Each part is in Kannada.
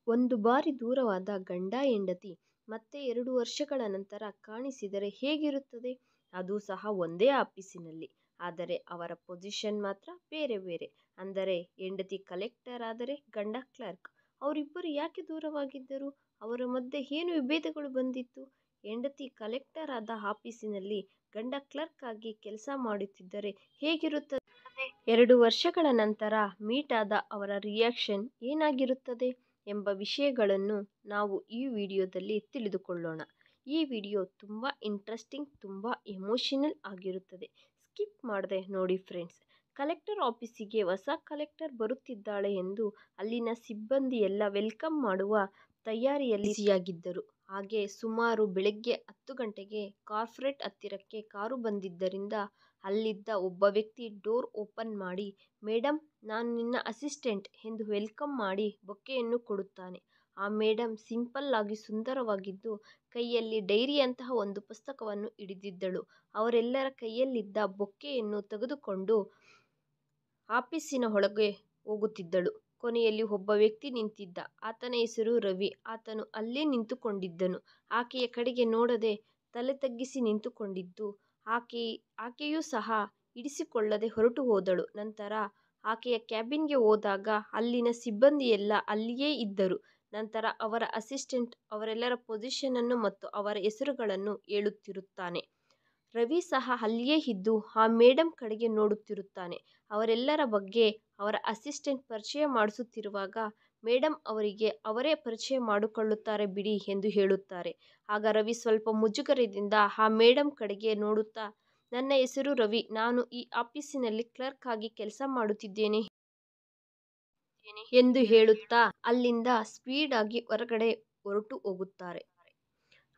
ಒಂದು ಬಾರಿ ದೂರವಾದ ಗಂಡ ಹೆಂಡತಿ ಮತ್ತೆ 2 ವರ್ಷಗಳ ನಂತರ ಕಾಣಿಸಿದರೆ ಹೇಗಿರುತ್ತದೆ? ಅದೂ ಸಹ ಒಂದೇ ಆಫೀಸಿನಲ್ಲಿ. ಆದರೆ ಅವರ ಪೊಸಿಷನ್ ಮಾತ್ರ ಬೇರೆ ಬೇರೆ. ಅಂದರೆ ಹೆಂಡತಿ ಕಲೆಕ್ಟರ್ ಆದರೆ ಗಂಡ ಕ್ಲರ್ಕ್. ಅವರಿಬ್ಬರು ಯಾಕೆ ದೂರವಾಗಿದ್ದರು? ಅವರ ಮಧ್ಯೆ ಏನು ವಿಭೇದಗಳು ಬಂದಿತ್ತು? ಹೆಂಡತಿ ಕಲೆಕ್ಟರ್ ಆದ ಆಫೀಸಿನಲ್ಲಿ ಗಂಡ ಕ್ಲರ್ಕ್ ಆಗಿ ಕೆಲಸ ಮಾಡುತ್ತಿದ್ದರೆ ಹೇಗಿರುತ್ತದೆ? 2 ವರ್ಷಗಳ ನಂತರ ಮೀಟ್ ಆದ ಅವರ ರಿಯಾಕ್ಷನ್ ಏನಾಗಿರುತ್ತದೆ ಎಂಬ ವಿಷಯಗಳನ್ನು ನಾವು ಈ ವಿಡಿಯೋದಲ್ಲಿ ತಿಳಿದುಕೊಳ್ಳೋಣ. ಈ ವಿಡಿಯೋ ತುಂಬ ಇಂಟ್ರೆಸ್ಟಿಂಗ್, ತುಂಬ ಎಮೋಷನಲ್ ಆಗಿರುತ್ತದೆ. ಸ್ಕಿಪ್ ಮಾಡದೆ ನೋಡಿ ಫ್ರೆಂಡ್ಸ್. ಕಲೆಕ್ಟರ್ ಆಫೀಸಿಗೆ ಹೊಸ ಕಲೆಕ್ಟರ್ ಬರುತ್ತಿದ್ದಾಳೆ ಎಂದು ಅಲ್ಲಿನ ಸಿಬ್ಬಂದಿಯೆಲ್ಲ ವೆಲ್ಕಮ್ ಮಾಡುವ ತಯಾರಿಯಲ್ಲಿ ಬ್ಯುಸಿಯಾಗಿದ್ದರು. ಹಾಗೆ ಸುಮಾರು ಬೆಳಗ್ಗೆ 10 ಗಂಟೆಗೆ ಕಾರ್ಪೊರೇಟ್ ಹತ್ತಿರಕ್ಕೆ ಕಾರು ಬಂದಿದ್ದರಿಂದ ಅಲ್ಲಿದ್ದ ಒಬ್ಬ ವ್ಯಕ್ತಿ ಡೋರ್ ಓಪನ್ ಮಾಡಿ, ಮೇಡಮ್, ನಾನು ನಿನ್ನ ಅಸಿಸ್ಟೆಂಟ್ ಎಂದು ವೆಲ್ಕಮ್ ಮಾಡಿ ಬೊಕ್ಕೆಯನ್ನು ಕೊಡುತ್ತಾನೆ. ಆ ಮೇಡಮ್ ಸಿಂಪಲ್ ಆಗಿ ಸುಂದರವಾಗಿದ್ದು ಕೈಯಲ್ಲಿ ಡೈರಿಯಂತಹ ಒಂದು ಪುಸ್ತಕವನ್ನು ಹಿಡಿದಿದ್ದಳು. ಅವರೆಲ್ಲರ ಕೈಯಲ್ಲಿದ್ದ ಬೊಕ್ಕೆಯನ್ನು ತೆಗೆದುಕೊಂಡು ಆಫೀಸಿನ ಒಳಗೆ ಹೋಗುತ್ತಿದ್ದಳು. ಕೊನೆಯಲ್ಲಿ ಒಬ್ಬ ವ್ಯಕ್ತಿ ನಿಂತಿದ್ದ. ಆತನ ಹೆಸರು ರವಿ. ಆತನು ಅಲ್ಲೇ ನಿಂತುಕೊಂಡಿದ್ದನು. ಆಕೆಯ ಕಡೆಗೆ ನೋಡದೆ ತಲೆ ತಗ್ಗಿಸಿ ನಿಂತುಕೊಂಡಿದ್ದು. ಆಕೆಯೂ ಸಹ ಹಿಡಿಸಿಕೊಳ್ಳದೆ ಹೊರಟು ಹೋದಳು. ನಂತರ ಆಕೆಯ ಕ್ಯಾಬಿನ್ಗೆ ಹೋದಾಗ ಅಲ್ಲಿನ ಸಿಬ್ಬಂದಿಯೆಲ್ಲ ಅಲ್ಲಿಯೇ ಇದ್ದರು. ನಂತರ ಅವರ ಅಸಿಸ್ಟೆಂಟ್ ಅವರೆಲ್ಲರ ಪೊಸಿಷನನ್ನು ಮತ್ತು ಅವರ ಹೆಸರುಗಳನ್ನು ಹೇಳುತ್ತಿರುತ್ತಾನೆ. ರವಿ ಸಹ ಅಲ್ಲಿಯೇ ಇದ್ದು ಆ ಮೇಡಮ್ ಕಡೆಗೆ ನೋಡುತ್ತಿರುತ್ತಾನೆ. ಅವರೆಲ್ಲರ ಬಗ್ಗೆ ಅವರ ಅಸಿಸ್ಟೆಂಟ್ ಪರಿಚಯ ಮಾಡಿಸುತ್ತಿರುವಾಗ ಮೇಡಮ್ ಅವರಿಗೆ ಅವರೇ ಪರಿಚಯ ಮಾಡಿಕೊಳ್ಳುತ್ತಾರೆ ಬಿಡಿ ಎಂದು ಹೇಳುತ್ತಾರೆ. ಆಗ ರವಿ ಸ್ವಲ್ಪ ಮುಜುಗರದಿಂದ ಆ ಮೇಡಮ್ ಕಡೆಗೆ ನೋಡುತ್ತಾ, ನನ್ನ ಹೆಸರು ರವಿ, ನಾನು ಈ ಆಫೀಸಿನಲ್ಲಿ ಕ್ಲರ್ಕ್ ಆಗಿ ಕೆಲಸ ಮಾಡುತ್ತಿದ್ದೇನೆ ಎಂದು ಹೇಳುತ್ತಾ ಅಲ್ಲಿಂದ ಸ್ಪೀಡ್ ಆಗಿ ಹೊರಗಡೆ ಹೊರಟು ಹೋಗುತ್ತಾರೆ.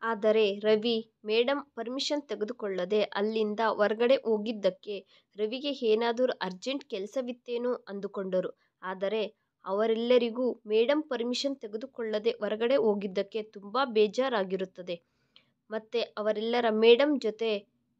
ಆದರೆ ರವಿ ಮೇಡಮ್ ಪರ್ಮಿಷನ್ ತೆಗೆದುಕೊಳ್ಳದೆ ಅಲ್ಲಿಂದ ಹೊರಗಡೆ ಹೋಗಿದ್ದಕ್ಕೆ ರವಿಗೆ ಏನಾದರೂ ಅರ್ಜೆಂಟ್ ಕೆಲಸವಿತ್ತೇನೋ ಅಂದುಕೊಂಡರು. ಆದರೆ ಅವರೆಲ್ಲರಿಗೂ ಮೇಡಮ್ ಪರ್ಮಿಷನ್ ತೆಗೆದುಕೊಳ್ಳದೆ ಹೊರಗಡೆ ಹೋಗಿದ್ದಕ್ಕೆ ತುಂಬ ಬೇಜಾರಾಗಿರುತ್ತದೆ. ಮತ್ತೆ ಅವರೆಲ್ಲರ ಮೇಡಮ್ ಜೊತೆ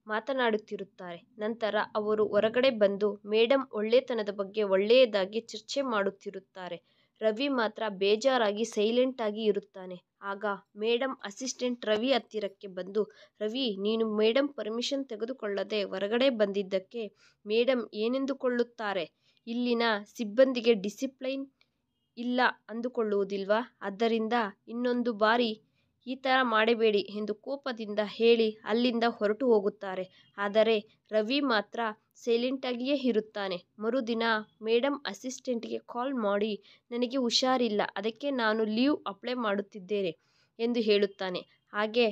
ಮಾತನಾಡುತ್ತಿರುತ್ತಾರೆ. ನಂತರ ಅವರು ಹೊರಗಡೆ ಬಂದು ಮೇಡಮ್ ಒಳ್ಳೆತನದ ಬಗ್ಗೆ ಒಳ್ಳೆಯದಾಗಿ ಚರ್ಚೆ ಮಾಡುತ್ತಿರುತ್ತಾರೆ. ರವಿ ಮಾತ್ರ ಬೇಜಾರಾಗಿ ಸೈಲೆಂಟ್ ಆಗಿ ಇರುತ್ತಾನೆ. ಆಗ ಮೇಡಮ್ ಅಸಿಸ್ಟೆಂಟ್ ರವಿ ಹತ್ತಿರಕ್ಕೆ ಬಂದು, ರವಿ, ನೀನು ಮೇಡಮ್ ಪರ್ಮಿಷನ್ ತೆಗೆದುಕೊಳ್ಳದೆ ಹೊರಗಡೆ ಬಂದಿದ್ದಕ್ಕೆ ಮೇಡಮ್ ಏನೆಂದುಕೊಳ್ಳುತ್ತಾರೆ? ಇಲ್ಲಿನ ಸಿಬ್ಬಂದಿಗೆ ಡಿಸಿಪ್ಲೈನ್ ಇಲ್ಲ ಅಂದುಕೊಳ್ಳುವುದಿಲ್ವಾ? ಆದ್ದರಿಂದ ಇನ್ನೊಂದು ಬಾರಿ ಈ ಥರ ಮಾಡಬೇಡಿ ಎಂದು ಕೋಪದಿಂದ ಹೇಳಿ ಅಲ್ಲಿಂದ ಹೊರಟು ಹೋಗುತ್ತಾರೆ. ಆದರೆ ರವಿ ಮಾತ್ರ ಸೈಲೆಂಟಾಗಿಯೇ ಇರುತ್ತಾನೆ. ಮರುದಿನ ಮೇಡಮ್ ಅಸಿಸ್ಟೆಂಟ್ಗೆ ಕಾಲ್ ಮಾಡಿ, ನನಗೆ ಹುಷಾರಿಲ್ಲ, ಅದಕ್ಕೆ ನಾನು ಲೀವ್ ಅಪ್ಲೈ ಮಾಡುತ್ತಿದ್ದೇನೆ ಎಂದು ಹೇಳುತ್ತಾನೆ. ಹಾಗೆ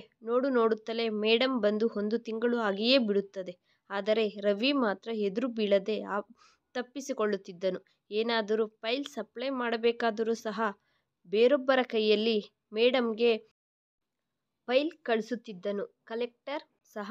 ನೋಡುತ್ತಲೇ ಮೇಡಮ್ ಬಂದು 1 ತಿಂಗಳು ಹಾಗೆಯೇ ಬಿಡುತ್ತದೆ. ಆದರೆ ರವಿ ಮಾತ್ರ ಎದುರು ಬೀಳದೆ ತಪ್ಪಿಸಿಕೊಳ್ಳುತ್ತಿದ್ದನು. ಏನಾದರೂ ಫೈಲ್ ಸಪ್ಲೈ ಮಾಡಬೇಕಾದರೂ ಸಹ ಬೇರೊಬ್ಬರ ಕೈಯಲ್ಲಿ ಮೇಡಮ್ಗೆ ಫೈಲ್ ಕಳಿಸುತ್ತಿದ್ದನು. ಕಲೆಕ್ಟರ್ ಸಹ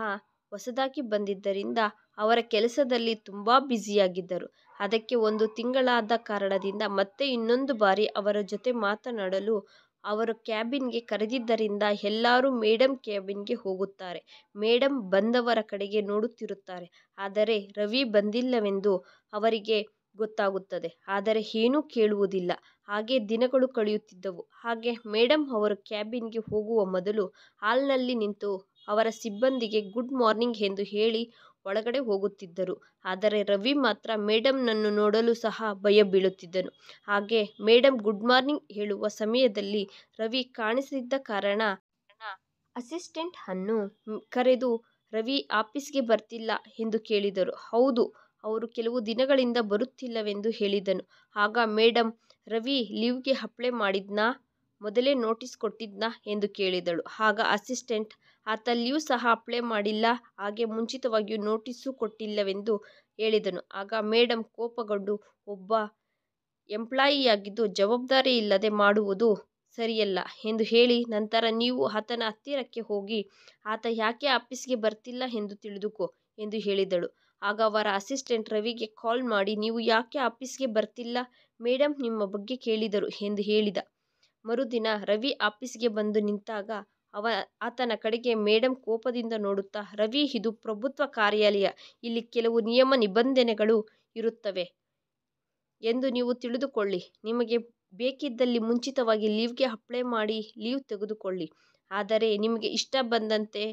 ಹೊಸದಾಗಿ ಬಂದಿದ್ದರಿಂದ ಅವರ ಕೆಲಸದಲ್ಲಿ ತುಂಬ ಬ್ಯುಸಿಯಾಗಿದ್ದರು. ಅದಕ್ಕೆ 1 ತಿಂಗಳಾದ ಕಾರಣದಿಂದ ಮತ್ತೆ ಇನ್ನೊಂದು ಬಾರಿ ಅವರ ಜೊತೆ ಮಾತನಾಡಲು ಅವರು ಕ್ಯಾಬಿನ್ಗೆ ಕರೆದಿದ್ದರಿಂದ ಎಲ್ಲರೂ ಮೇಡಮ್ ಕ್ಯಾಬಿನ್ಗೆ ಹೋಗುತ್ತಾರೆ. ಮೇಡಮ್ ಬಂದವರ ಕಡೆಗೆ ನೋಡುತ್ತಿರುತ್ತಾರೆ. ಆದರೆ ರವಿ ಬಂದಿಲ್ಲವೆಂದು ಅವರಿಗೆ ಗೊತ್ತಾಗುತ್ತದೆ. ಆದರೆ ಏನೂ ಕೇಳುವುದಿಲ್ಲ. ಹಾಗೆ ದಿನಗಳು ಕಳೆಯುತ್ತಿದ್ದವು. ಹಾಗೆ ಮೇಡಮ್ ಅವರು ಕ್ಯಾಬಿನ್ಗೆ ಹೋಗುವ ಮೊದಲು ಹಾಲ್ನಲ್ಲಿ ನಿಂತು ಅವರ ಸಿಬ್ಬಂದಿಗೆ ಗುಡ್ ಮಾರ್ನಿಂಗ್ ಎಂದು ಹೇಳಿ ಒಳಗಡೆ ಹೋಗುತ್ತಿದ್ದರು. ಆದರೆ ರವಿ ಮಾತ್ರ ಮೇಡಮ್ನನ್ನು ನೋಡಲು ಸಹ ಭಯ ಬೀಳುತ್ತಿದ್ದನು. ಹಾಗೆ ಮೇಡಮ್ ಗುಡ್ ಮಾರ್ನಿಂಗ್ ಹೇಳುವ ಸಮಯದಲ್ಲಿ ರವಿ ಕಾಣಿಸದಿದ್ದ ಕಾರಣ ಅಸಿಸ್ಟೆಂಟ್ ಅನ್ನು ಕರೆದು, ರವಿ ಆಫೀಸ್ಗೆ ಬರ್ತಿಲ್ಲ ಎಂದು ಕೇಳಿದರು. ಹೌದು, ಅವರು ಕೆಲವು ದಿನಗಳಿಂದ ಬರುತ್ತಿಲ್ಲವೆಂದು ಹೇಳಿದನು. ಆಗ ಮೇಡಮ್, ರವಿ ಲೀವ್ಗೆ ಅಪ್ಲೈ ಮಾಡಿದ್ನಾ? ಮೊದಲೇ ನೋಟಿಸ್ ಕೊಟ್ಟಿದ್ನಾ ಎಂದು ಕೇಳಿದಳು. ಆಗ ಅಸಿಸ್ಟೆಂಟ್, ಆತ ಲೀವ್ ಸಹ ಅಪ್ಲೈ ಮಾಡಿಲ್ಲ, ಹಾಗೆ ಮುಂಚಿತವಾಗಿಯೂ ನೋಟಿಸು ಕೊಟ್ಟಿಲ್ಲವೆಂದು ಹೇಳಿದನು. ಆಗ ಮೇಡಮ್ ಕೋಪಗೊಂಡು, ಒಬ್ಬ ಎಂಪ್ಲಾಯಿಯಾಗಿದ್ದು ಜವಾಬ್ದಾರಿ ಇಲ್ಲದೆ ಮಾಡುವುದು ಸರಿಯಲ್ಲ ಎಂದು ಹೇಳಿ, ನಂತರ ನೀವು ಆತನ ಹತ್ತಿರಕ್ಕೆ ಹೋಗಿ ಆತ ಯಾಕೆ ಆಫೀಸ್ಗೆ ಬರ್ತಿಲ್ಲ ಎಂದು ತಿಳಿದುಕೋ ಎಂದು ಹೇಳಿದಳು. ಆಗ ಅವರ ಅಸಿಸ್ಟೆಂಟ್ ರವಿಗೆ ಕಾಲ್ ಮಾಡಿ, ನೀವು ಯಾಕೆ ಆಫೀಸ್ಗೆ ಬರ್ತಿಲ್ಲ? ಮೇಡಮ್ ನಿಮ್ಮ ಬಗ್ಗೆ ಕೇಳಿದರು ಎಂದು ಹೇಳಿದ. ಮರುದಿನ ರವಿ ಆಫೀಸ್ಗೆ ಬಂದು ನಿಂತಾಗ ಆತನ ಕಡೆಗೆ ಮೇಡಮ್ ಕೋಪದಿಂದ ನೋಡುತ್ತಾ, ರವಿ, ಇದು ಪ್ರಭುತ್ವ ಕಾರ್ಯಾಲಯ, ಇಲ್ಲಿ ಕೆಲವು ನಿಯಮ ನಿಬಂಧನೆಗಳು ಇರುತ್ತವೆ ಎಂದು ನೀವು ತಿಳಿದುಕೊಳ್ಳಿ. ನಿಮಗೆ ಬೇಕಿದ್ದಲ್ಲಿ ಮುಂಚಿತವಾಗಿ ಲೀವ್ಗೆ ಅಪ್ಲೈ ಮಾಡಿ ಲೀವ್ ತೆಗೆದುಕೊಳ್ಳಿ. ಆದರೆ ನಿಮಗೆ ಇಷ್ಟ ಬಂದಂತೆ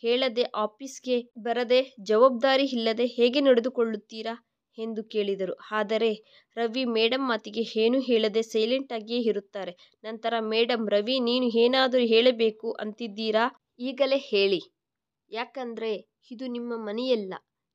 ಹೇಳದೆ ಆಫೀಸ್ಗೆ ಬರದೆ ಜವಾಬ್ದಾರಿ ಇಲ್ಲದೆ ಹೇಗೆ ನಡೆದುಕೊಳ್ಳುತ್ತೀರಾ ಎಂದು ಕೇಳಿದರು. ಆದರೆ ರವಿ ಮೇಡಮ್ ಮಾತಿಗೆ ಏನೂ ಹೇಳದೆ ಸೈಲೆಂಟ್ ಆಗಿಯೇ ಇರುತ್ತಾರೆ. ನಂತರ ಮೇಡಮ್, ರವಿ ನೀನು ಏನಾದರೂ ಹೇಳಬೇಕು ಅಂತಿದ್ದೀರಾ? ಈಗಲೇ ಹೇಳಿ. ಯಾಕಂದ್ರೆ ಇದು ನಿಮ್ಮ ಮನೆಯಲ್ಲ.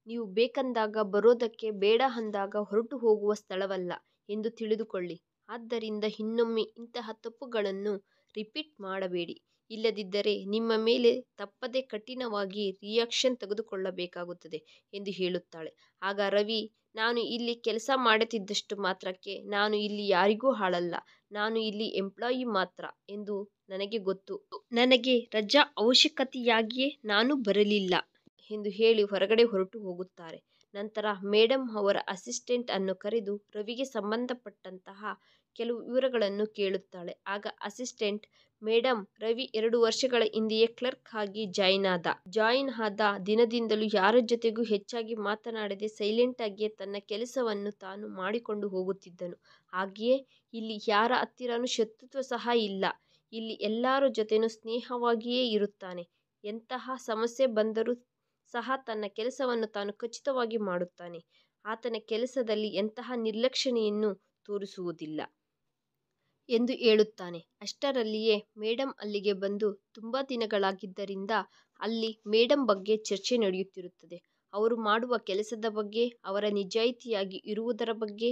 ನೀವು ಬೇಕಂದಾಗ ಬರೋದಕ್ಕೆ, ಬೇಡ ಅಂದಾಗ ಹೊರಟು ಹೋಗುವ ಸ್ಥಳವಲ್ಲ ಎಂದು ತಿಳಿದುಕೊಳ್ಳಿ. ಆದ್ದರಿಂದ ಇನ್ನೊಮ್ಮೆ ಇಂತಹ ತಪ್ಪುಗಳನ್ನು ರಿಪೀಟ್ ಮಾಡಬೇಡಿ. ಇಲ್ಲದಿದ್ದರೆ ನಿಮ್ಮ ಮೇಲೆ ತಪ್ಪದೆ ಕಠಿಣವಾಗಿ ರಿಯಾಕ್ಷನ್ ತೆಗೆದುಕೊಳ್ಳಬೇಕಾಗುತ್ತದೆ ಎಂದು ಹೇಳುತ್ತಾಳೆ. ಆಗ ರವಿ, ನಾನು ಇಲ್ಲಿ ಕೆಲಸ ಮಾಡುತ್ತಿದ್ದಷ್ಟು ಮಾತ್ರಕ್ಕೆ ನಾನು ಇಲ್ಲಿ ಯಾರಿಗೂ ಆಳಲ್ಲ. ನಾನು ಇಲ್ಲಿ ಎಂಪ್ಲಾಯಿ ಮಾತ್ರ ಎಂದು ನನಗೆ ಗೊತ್ತು. ನನಗೆ ರಜಾ ಅವಶ್ಯಕತೆಯಾಗಿಯೇ ನಾನು ಬರಲಿಲ್ಲ ಎಂದು ಹೇಳಿ ಹೊರಗಡೆ ಹೊರಟು ಹೋಗುತ್ತಾರೆ. ನಂತರ ಮೇಡಮ್ ಅವರ ಅಸಿಸ್ಟೆಂಟ್ ಅನ್ನು ಕರೆದು ರವಿಗೆ ಸಂಬಂಧಪಟ್ಟಂತಹ ಕೆಲವು ವಿವರಗಳನ್ನು ಕೇಳುತ್ತಾಳೆ. ಆಗ ಅಸಿಸ್ಟೆಂಟ್, ಮೇಡಮ್, ರವಿ 2 ವರ್ಷಗಳ ಹಿಂದೆಯೇ ಕ್ಲರ್ಕ್ ಆಗಿ ಜಾಯಿನ್ ಆದ ದಿನದಿಂದಲೂ ಯಾರ ಜೊತೆಗೂ ಹೆಚ್ಚಾಗಿ ಮಾತನಾಡದೆ ಸೈಲೆಂಟ್ ಆಗಿಯೇ ತನ್ನ ಕೆಲಸವನ್ನು ತಾನು ಮಾಡಿಕೊಂಡು ಹೋಗುತ್ತಿದ್ದನು. ಹಾಗೆಯೇ ಇಲ್ಲಿ ಯಾರ ಹತ್ತಿರನೂ ಶತ್ರುತ್ವ ಸಹ ಇಲ್ಲ. ಇಲ್ಲಿ ಎಲ್ಲರ ಜೊತೆನೂ ಸ್ನೇಹವಾಗಿಯೇ ಇರುತ್ತಾನೆ. ಎಂತಹ ಸಮಸ್ಯೆ ಬಂದರೂ ಸಹ ತನ್ನ ಕೆಲಸವನ್ನು ತಾನು ಖಚಿತವಾಗಿ ಮಾಡುತ್ತಾನೆ. ಆತನ ಕೆಲಸದಲ್ಲಿ ಎಂತಹ ನಿರ್ಲಕ್ಷ್ಯತೆಯನ್ನು ತೋರಿಸುವುದಿಲ್ಲ ಎಂದು ಹೇಳುತ್ತಾನೆ. ಅಷ್ಟರಲ್ಲಿಯೇ ಮೇಡಮ್ ಅಲ್ಲಿಗೆ ಬಂದು ತುಂಬಾ ದಿನಗಳಾಗಿದ್ದರಿಂದ ಅಲ್ಲಿ ಮೇಡಮ್ ಬಗ್ಗೆ ಚರ್ಚೆ ನಡೆಯುತ್ತಿರುತ್ತದೆ. ಅವರು ಮಾಡುವ ಕೆಲಸದ ಬಗ್ಗೆ, ಅವರ ನಿಜಾಯಿತಿಯಾಗಿ ಇರುವುದರ ಬಗ್ಗೆ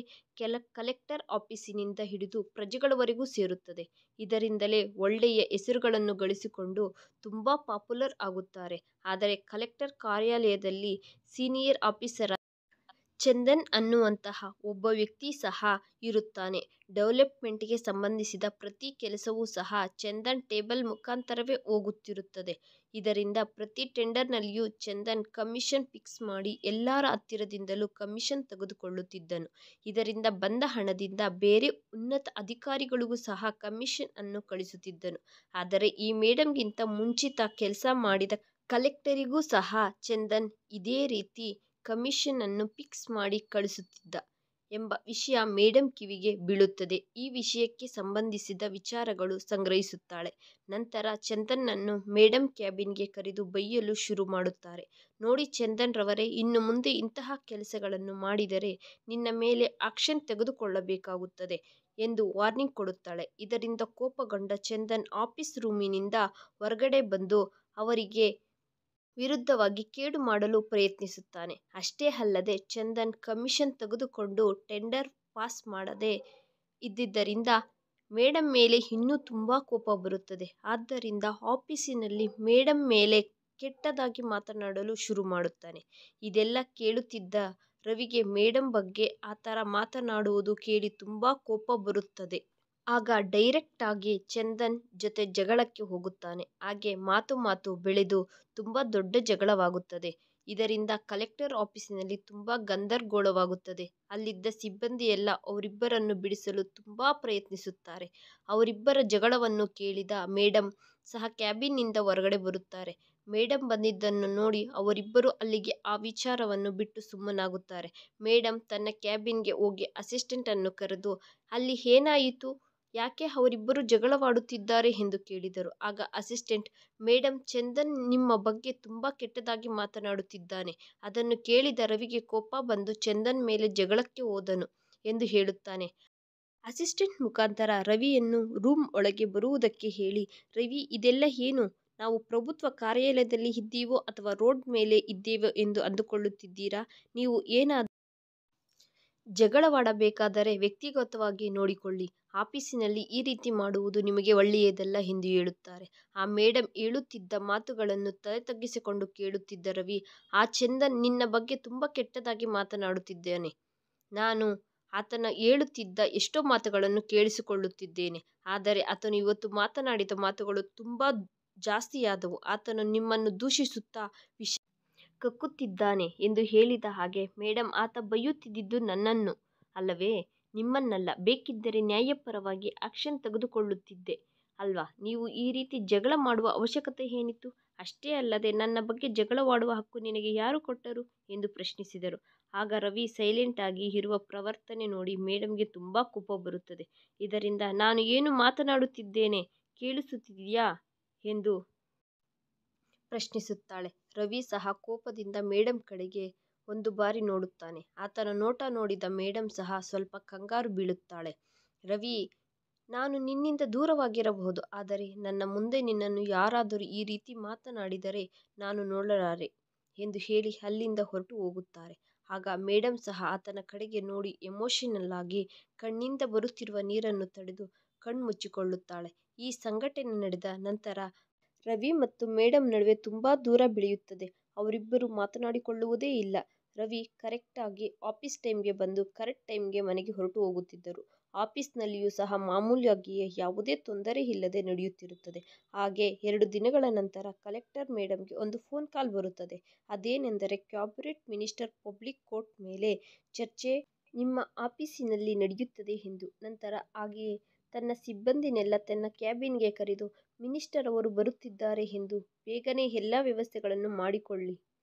ಕಲೆಕ್ಟರ್ ಆಫೀಸಿನಿಂದ ಹಿಡಿದು ಪ್ರಜೆಗಳವರೆಗೂ ಸೇರುತ್ತದೆ. ಇದರಿಂದಲೇ ಒಳ್ಳೆಯ ಹೆಸರುಗಳನ್ನು ಗಳಿಸಿಕೊಂಡು ತುಂಬಾ ಪಾಪ್ಯುಲರ್ ಆಗುತ್ತಾರೆ. ಆದರೆ ಕಲೆಕ್ಟರ್ ಕಾರ್ಯಾಲಯದಲ್ಲಿ ಸೀನಿಯರ್ ಆಫೀಸರ್ ಚಂದನ್ ಅನ್ನುವಂತಹ ಒಬ್ಬ ವ್ಯಕ್ತಿ ಸಹ ಇರುತ್ತಾನೆ. ಡೆವಲಪ್ಮೆಂಟ್ಗೆ ಸಂಬಂಧಿಸಿದ ಪ್ರತಿ ಕೆಲಸವೂ ಸಹ ಚಂದನ್ ಟೇಬಲ್ ಮುಖಾಂತರವೇ ಹೋಗುತ್ತಿರುತ್ತದೆ. ಇದರಿಂದ ಪ್ರತಿ ಟೆಂಡರ್ನಲ್ಲಿಯೂ ಚಂದನ್ ಕಮಿಷನ್ ಫಿಕ್ಸ್ ಮಾಡಿ ಎಲ್ಲರ ಹತ್ತಿರದಿಂದಲೂ ಕಮಿಷನ್ ತೆಗೆದುಕೊಳ್ಳುತ್ತಿದ್ದನು. ಇದರಿಂದ ಬಂದ ಹಣದಿಂದ ಬೇರೆ ಉನ್ನತ ಅಧಿಕಾರಿಗಳಿಗೂ ಸಹ ಕಮಿಷನ್ ಅನ್ನು ಕಳಿಸುತ್ತಿದ್ದನು. ಆದರೆ ಈ ಮೇಡಮ್ಗಿಂತ ಮುಂಚಿತ ಕೆಲಸ ಮಾಡಿದ ಕಲೆಕ್ಟರಿಗೂ ಸಹ ಚಂದನ್ ಇದೇ ರೀತಿ ಕಮಿಷನ್ ಅನ್ನು ಫಿಕ್ಸ್ ಮಾಡಿ ಕಳಿಸುತ್ತಿದ್ದ ಎಂಬ ವಿಷಯ ಮೇಡಮ್ ಕಿವಿಗೆ ಬೀಳುತ್ತದೆ. ಈ ವಿಷಯಕ್ಕೆ ಸಂಬಂಧಿಸಿದ ವಿಚಾರಗಳು ಸಂಗ್ರಹಿಸುತ್ತಾಳೆ. ನಂತರ ಚಂದನ್ನನ್ನು ಮೇಡಮ್ ಕ್ಯಾಬಿನ್ಗೆ ಕರೆದು ಬೈಯಲು ಶುರು ಮಾಡುತ್ತಾರೆ. ನೋಡಿ ಚಂದನ್ ರವರೇ, ಇನ್ನು ಮುಂದೆ ಇಂತಹ ಕೆಲಸಗಳನ್ನು ಮಾಡಿದರೆ ನಿನ್ನ ಮೇಲೆ ಆಕ್ಷನ್ ತೆಗೆದುಕೊಳ್ಳಬೇಕಾಗುತ್ತದೆ ಎಂದು ವಾರ್ನಿಂಗ್ ಕೊಡುತ್ತಾಳೆ. ಇದರಿಂದ ಕೋಪಗೊಂಡ ಚಂದನ್ ಆಫೀಸ್ ರೂಮಿನಿಂದ ಹೊರಗಡೆ ಬಂದು ಅವರಿಗೆ ವಿರುದ್ಧವಾಗಿ ಕೇಡು ಮಾಡಲು ಪ್ರಯತ್ನಿಸುತ್ತಾನೆ. ಅಷ್ಟೇ ಅಲ್ಲದೆ ಚಂದನ್ ಕಮಿಷನ್ ತೆಗೆದುಕೊಂಡು ಟೆಂಡರ್ ಪಾಸ್ ಮಾಡದೆ ಇದ್ದಿದ್ದರಿಂದ ಮೇಡಮ್ ಮೇಲೆ ಇನ್ನೂ ತುಂಬಾ ಕೋಪ ಬರುತ್ತದೆ. ಆದ್ದರಿಂದ ಆಫೀಸಿನಲ್ಲಿ ಮೇಡಮ್ ಮೇಲೆ ಕೆಟ್ಟದಾಗಿ ಮಾತನಾಡಲು ಶುರು ಮಾಡುತ್ತಾನೆ. ಇದೆಲ್ಲ ಕೇಳುತ್ತಿದ್ದ ರವಿಗೆ ಮೇಡಮ್ ಬಗ್ಗೆ ಆ ಥರ ಮಾತನಾಡುವುದು ಕೇಳಿ ತುಂಬಾ ಕೋಪ ಬರುತ್ತದೆ. ಆಗ ಡೈರೆಕ್ಟ್ ಆಗಿ ಚಂದನ್ ಜೊತೆ ಜಗಳಕ್ಕೆ ಹೋಗುತ್ತಾನೆ. ಹಾಗೆ ಮಾತು ಬೆಳೆದು ತುಂಬಾ ದೊಡ್ಡ ಜಗಳವಾಗುತ್ತದೆ. ಇದರಿಂದ ಕಲೆಕ್ಟರ್ ಆಫೀಸಿನಲ್ಲಿ ತುಂಬಾ ಗಂದರಗೋಳವಾಗುತ್ತದೆ. ಅಲ್ಲಿದ್ದ ಸಿಬ್ಬಂದಿಯೆಲ್ಲ ಅವರಿಬ್ಬರನ್ನು ಬಿಡಿಸಲು ತುಂಬಾ ಪ್ರಯತ್ನಿಸುತ್ತಾರೆ. ಅವರಿಬ್ಬರ ಜಗಳವನ್ನು ಕೇಳಿದ ಮೇಡಮ್ ಸಹ ಕ್ಯಾಬಿನ್ನಿಂದ ಹೊರಗಡೆ ಬರುತ್ತಾರೆ. ಮೇಡಮ್ ಬಂದಿದ್ದನ್ನು ನೋಡಿ ಅವರಿಬ್ಬರು ಅಲ್ಲಿಗೆ ಆ ವಿಚಾರವನ್ನು ಬಿಟ್ಟು ಸುಮ್ಮನಾಗುತ್ತಾರೆ. ಮೇಡಮ್ ತನ್ನ ಕ್ಯಾಬಿನ್ಗೆ ಹೋಗಿ ಅಸಿಸ್ಟೆಂಟ್ ಅನ್ನು ಕರೆದು, ಅಲ್ಲಿ ಏನಾಯಿತು, ಯಾಕೆ ಅವರಿಬ್ಬರು ಜಗಳವಾಡುತ್ತಿದ್ದಾರೆ ಎಂದು ಕೇಳಿದರು. ಆಗ ಅಸಿಸ್ಟೆಂಟ್, ಮೇಡಮ್, ಚಂದನ್ ನಿಮ್ಮ ಬಗ್ಗೆ ತುಂಬಾ ಕೆಟ್ಟದಾಗಿ ಮಾತನಾಡುತ್ತಿದ್ದಾನೆ. ಅದನ್ನು ಕೇಳಿದ ರವಿಗೆ ಕೋಪ ಬಂದು ಚಂದನ್ ಮೇಲೆ ಜಗಳಕ್ಕೆ ಹೋದನು ಎಂದು ಹೇಳುತ್ತಾನೆ. ಅಸಿಸ್ಟೆಂಟ್ ಮುಖಾಂತರ ರವಿಯನ್ನು ರೂಮ್ ಒಳಗೆ ಬರುವುದಕ್ಕೆ ಹೇಳಿ, ರವಿ, ಇದೆಲ್ಲ ಏನು? ನಾವು ಪ್ರಭುತ್ವ ಕಾರ್ಯಾಲಯದಲ್ಲಿ ಇದ್ದೀವೋ ಅಥವಾ ರೋಡ್ ಮೇಲೆ ಇದ್ದೇವೋ ಎಂದು ಅಂದುಕೊಳ್ಳುತ್ತಿದ್ದೀರಾ? ನೀವು ಏನಾದರೂ ಜಗಳವಾಡಬೇಕಾದರೆ ವ್ಯಕ್ತಿಗತವಾಗಿ ನೋಡಿಕೊಳ್ಳಿ. ಆಫೀಸಿನಲ್ಲಿ ಈ ರೀತಿ ಮಾಡುವುದು ನಿಮಗೆ ಒಳ್ಳೆಯದಲ್ಲ ಎಂದು ಹೇಳುತ್ತಾರೆ. ಆ ಮೇಡಮ್ ಹೇಳುತ್ತಿದ್ದ ಮಾತುಗಳನ್ನು ತಲೆ ತಗ್ಗಿಸಿಕೊಂಡು ಕೇಳುತ್ತಿದ್ದ ರವಿ, ಆ ಚಂದನ್ ನಿನ್ನ ಬಗ್ಗೆ ತುಂಬಾ ಕೆಟ್ಟದಾಗಿ ಮಾತನಾಡುತ್ತಿದ್ದಾನೆ. ನಾನು ಆತನ ಹೇಳುತ್ತಿದ್ದ ಎಷ್ಟೋ ಮಾತುಗಳನ್ನು ಕೇಳಿಸಿಕೊಳ್ಳುತ್ತಿದ್ದೇನೆ. ಆದರೆ ಆತನು ಇವತ್ತು ಮಾತನಾಡಿದ ಮಾತುಗಳು ತುಂಬಾ ಜಾಸ್ತಿಯಾದವು. ಆತನು ನಿಮ್ಮನ್ನು ದೂಷಿಸುತ್ತಾ ವಿಷ ಕಕ್ಕುತ್ತಿದ್ದಾನೆ ಎಂದು ಹೇಳಿದ ಹಾಗೆ, ಮೇಡಮ್, ಆತ ಬೈಯುತ್ತಿದ್ದುದು ನನ್ನನ್ನು ಅಲ್ಲವೇ, ನಿಮ್ಮನ್ನಲ್ಲ. ಬೇಕಿದ್ದರೆ ನ್ಯಾಯಪರವಾಗಿ ಆಕ್ಷನ್ ತೆಗೆದುಕೊಳ್ಳುತ್ತಿದ್ದೆ ಅಲ್ವಾ? ನೀವು ಈ ರೀತಿ ಜಗಳ ಮಾಡುವ ಅವಶ್ಯಕತೆ ಏನಿತ್ತು? ಅಷ್ಟೇ ಅಲ್ಲದೆ ನನ್ನ ಬಗ್ಗೆ ಜಗಳವಾಡುವ ಹಕ್ಕು ನಿನಗೆ ಯಾರು ಕೊಟ್ಟರು ಎಂದು ಪ್ರಶ್ನಿಸಿದರು. ಆಗ ರವಿ ಸೈಲೆಂಟ್ ಆಗಿ ಇರುವ ಪ್ರವರ್ತನೆ ನೋಡಿ ಮೇಡಮ್ಗೆ ತುಂಬ ಕೋಪ ಬರುತ್ತದೆ. ಇದರಿಂದ ನಾನು ಏನು ಮಾತನಾಡುತ್ತಿದ್ದೇನೆ ಕೇಳಿಸುತ್ತಿದೆಯಾ ಎಂದು ಪ್ರಶ್ನಿಸುತ್ತಾಳೆ. ರವಿ ಸಹ ಕೋಪದಿಂದ ಮೇಡಮ್ ಕಡೆಗೆ ಒಂದು ಬಾರಿ ನೋಡುತ್ತಾನೆ. ಆತನ ನೋಟ ನೋಡಿದ ಮೇಡಮ್ ಸಹ ಸ್ವಲ್ಪ ಕಂಗಾರು ಬೀಳುತ್ತಾಳೆ. ರವಿ, ನಾನು ನಿನ್ನಿಂದ ದೂರವಾಗಿರಬಹುದು, ಆದರೆ ನನ್ನ ಮುಂದೆ ನಿನ್ನನ್ನು ಯಾರಾದರೂ ಈ ರೀತಿ ಮಾತನಾಡಿದರೆ ನಾನು ನೋಡಲಾರೆ ಎಂದು ಹೇಳಿ ಅಲ್ಲಿಂದ ಹೊರಟು ಹೋಗುತ್ತಾರೆ. ಆಗ ಮೇಡಮ್ ಸಹ ಆತನ ಕಡೆಗೆ ನೋಡಿ ಎಮೋಷನಲ್ ಆಗಿ ಕಣ್ಣಿಂದ ಬರುತ್ತಿರುವ ನೀರನ್ನು ತಡೆದು ಕಣ್ಮುಚ್ಚಿಕೊಳ್ಳುತ್ತಾಳೆ. ಈ ಸಂಘಟನೆ ನಡೆದ ನಂತರ ರವಿ ಮತ್ತು ಮೇಡಮ್ ನಡುವೆ ತುಂಬಾ ದೂರ ಬೆಳೆಯುತ್ತದೆ. ಅವರಿಬ್ಬರು ಮಾತನಾಡಿಕೊಳ್ಳುವುದೇ ಇಲ್ಲ. ರವಿ ಕರೆಕ್ಟಾಗಿ ಆಫೀಸ್ ಟೈಮ್ಗೆ ಬಂದು ಕರೆಕ್ಟ್ ಟೈಮ್ಗೆ ಮನೆಗೆ ಹೊರಟು ಹೋಗುತ್ತಿದ್ದರು. ಆಫೀಸ್ನಲ್ಲಿಯೂ ಸಹ ಮಾಮೂಲಾಗಿಯೇ ಯಾವುದೇ ತೊಂದರೆ ಇಲ್ಲದೆ ನಡೆಯುತ್ತಿರುತ್ತದೆ. ಹಾಗೆ 2 ದಿನಗಳ ನಂತರ ಕಲೆಕ್ಟರ್ ಮೇಡಮ್ಗೆ ಒಂದು ಫೋನ್ ಕಾಲ್ ಬರುತ್ತದೆ. ಅದೇನೆಂದರೆ ಕ್ಯಾಬಿನೆಟ್ ಮಿನಿಸ್ಟರ್ ಪಬ್ಲಿಕ್ ಕೋರ್ಟ್ ಮೇಲೆ ಚರ್ಚೆ ನಿಮ್ಮ ಆಫೀಸಿನಲ್ಲಿ ನಡೆಯುತ್ತದೆ ಎಂದು. ನಂತರ ಹಾಗೆಯೇ ತನ್ನ ಸಿಬ್ಬಂದಿನೆಲ್ಲ ತನ್ನ ಕ್ಯಾಬಿನ್ಗೆ ಕರೆದು ಮಿನಿಸ್ಟರ್ ಅವರು ಬರುತ್ತಿದ್ದಾರೆ ಎಂದು ಬೇಗನೆ ಎಲ್ಲ ವ್ಯವಸ್ಥೆಗಳನ್ನು ಮಾಡಿಕೊಳ್ಳಿ